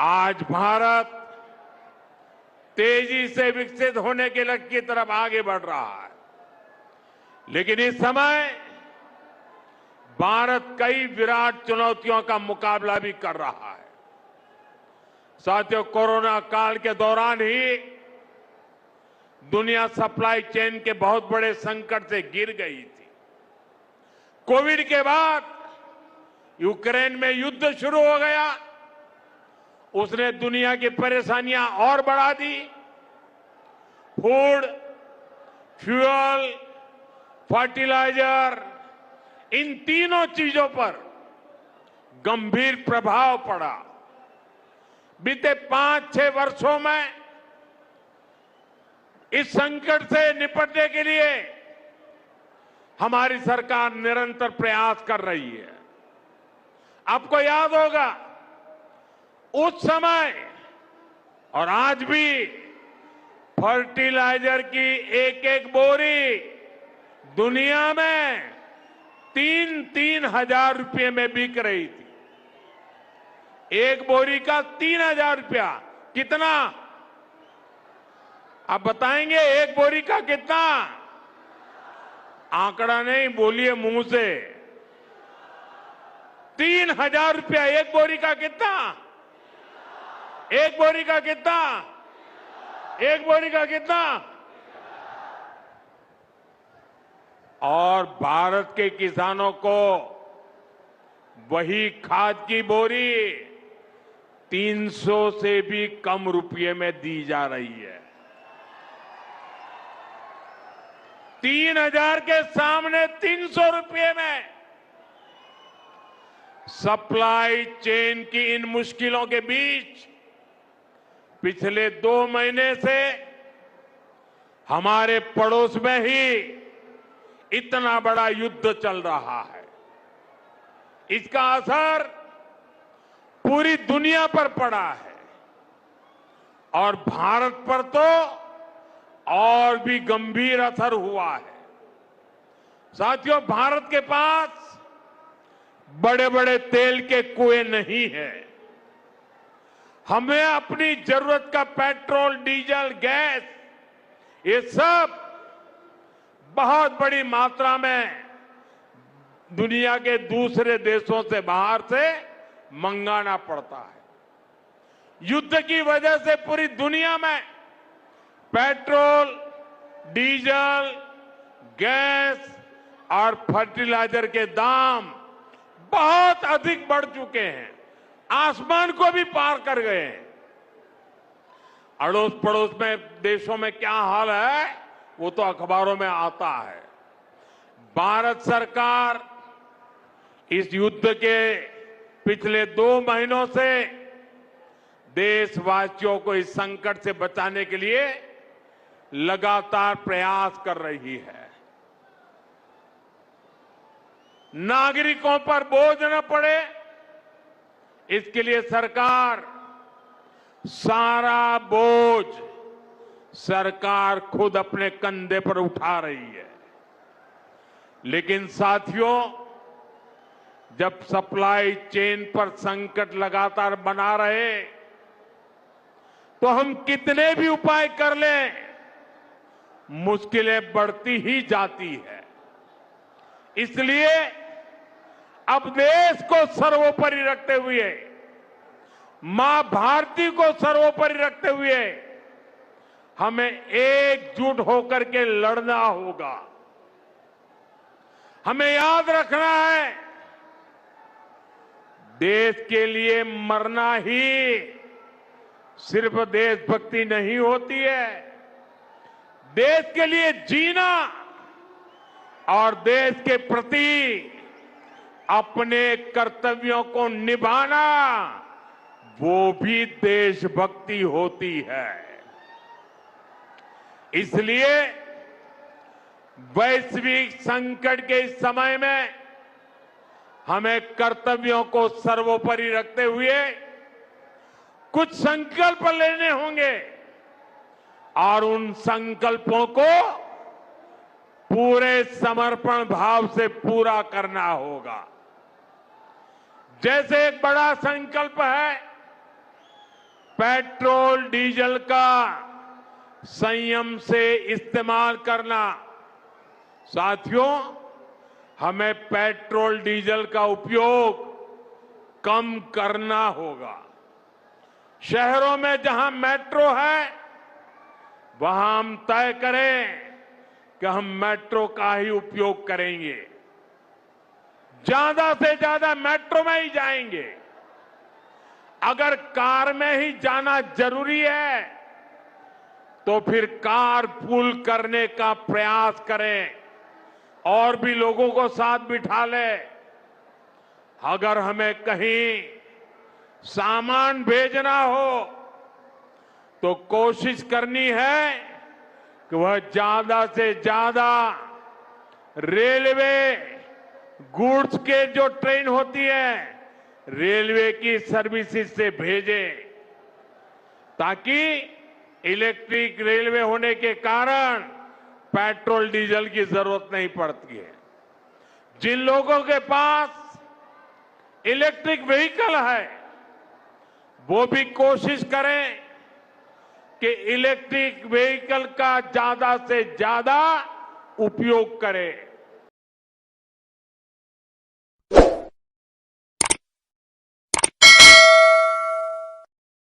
आज भारत तेजी से विकसित होने के लक्ष्य की तरफ आगे बढ़ रहा है, लेकिन इस समय भारत कई विराट चुनौतियों का मुकाबला भी कर रहा है। साथियों, कोरोना काल के दौरान ही दुनिया सप्लाई चेन के बहुत बड़े संकट से गिर गई थी। कोविड के बाद यूक्रेन में युद्ध शुरू हो गया, उसने दुनिया की परेशानियां और बढ़ा दी। फूड, फ्यूल, फर्टिलाइजर, इन तीनों चीजों पर गंभीर प्रभाव पड़ा। बीते 5-6 वर्षों में इस संकट से निपटने के लिए हमारी सरकार निरंतर प्रयास कर रही है। आपको याद होगा, उस समय और आज भी फर्टिलाइजर की एक एक बोरी दुनिया में 3-3 हजार रुपये में बिक रही थी। एक बोरी का 3,000 रुपया। कितना? आप बताएंगे एक बोरी का कितना? आंकड़ा नहीं, बोलिए मुंह से। 3,000 रुपया एक बोरी का। कितना? एक बोरी का कितना? एक बोरी का कितना? और भारत के किसानों को वही खाद की बोरी 300 से भी कम रुपये में दी जा रही है। 3,000 के सामने 300 रुपये में। सप्लाई चेन की इन मुश्किलों के बीच पिछले 2 महीने से हमारे पड़ोस में ही इतना बड़ा युद्ध चल रहा है। इसका असर पूरी दुनिया पर पड़ा है और भारत पर तो और भी गंभीर असर हुआ है। साथियों, भारत के पास बड़े बड़े तेल के कुएं नहीं है। हमें अपनी जरूरत का पेट्रोल, डीजल, गैस, ये सब बहुत बड़ी मात्रा में दुनिया के दूसरे देशों से, बाहर से मंगाना पड़ता है। युद्ध की वजह से पूरी दुनिया में पेट्रोल, डीजल, गैस और फर्टिलाइजर के दाम बहुत अधिक बढ़ चुके हैं, आसमान को भी पार कर गए हैं। अड़ोस पड़ोस में देशों में क्या हाल है वो तो अखबारों में आता है। भारत सरकार इस युद्ध के पिछले 2 महीनों से देशवासियों को इस संकट से बचाने के लिए लगातार प्रयास कर रही है। नागरिकों पर बोझ न पड़े, इसके लिए सरकार सारा बोझ सरकार खुद अपने कंधे पर उठा रही है। लेकिन साथियों, जब सप्लाई चेन पर संकट लगातार बना रहे तो हम कितने भी उपाय कर लें, मुश्किलें बढ़ती ही जाती है। इसलिए अब देश को सर्वोपरि रखते हुए, मां भारती को सर्वोपरि रखते हुए हमें एकजुट होकर के लड़ना होगा। हमें याद रखना है, देश के लिए मरना ही सिर्फ देशभक्ति नहीं होती है। देश के लिए जीना और देश के प्रति अपने कर्तव्यों को निभाना, वो भी देशभक्ति होती है। इसलिए वैश्विक संकट के इस समय में हमें कर्तव्यों को सर्वोपरि रखते हुए कुछ संकल्प लेने होंगे और उन संकल्पों को पूरे समर्पण भाव से पूरा करना होगा। जैसे एक बड़ा संकल्प है पेट्रोल डीजल का संयम से इस्तेमाल करना। साथियों, हमें पेट्रोल डीजल का उपयोग कम करना होगा। शहरों में जहां मेट्रो है, वहां हम तय करें कि हम मेट्रो का ही उपयोग करेंगे, ज्यादा से ज्यादा मेट्रो में ही जाएंगे। अगर कार में ही जाना जरूरी है तो फिर कार पूल करने का प्रयास करें और भी लोगों को साथ बिठा ले। अगर हमें कहीं सामान भेजना हो तो कोशिश करनी है कि वह ज्यादा से ज्यादा रेलवे गुड्स के जो ट्रेन होती है, रेलवे की सर्विसेज से भेजे, ताकि इलेक्ट्रिक रेलवे होने के कारण पेट्रोल डीजल की जरूरत नहीं पड़ती है। जिन लोगों के पास इलेक्ट्रिक व्हीकल है, वो भी कोशिश करें कि इलेक्ट्रिक व्हीकल का ज्यादा से ज्यादा उपयोग करें।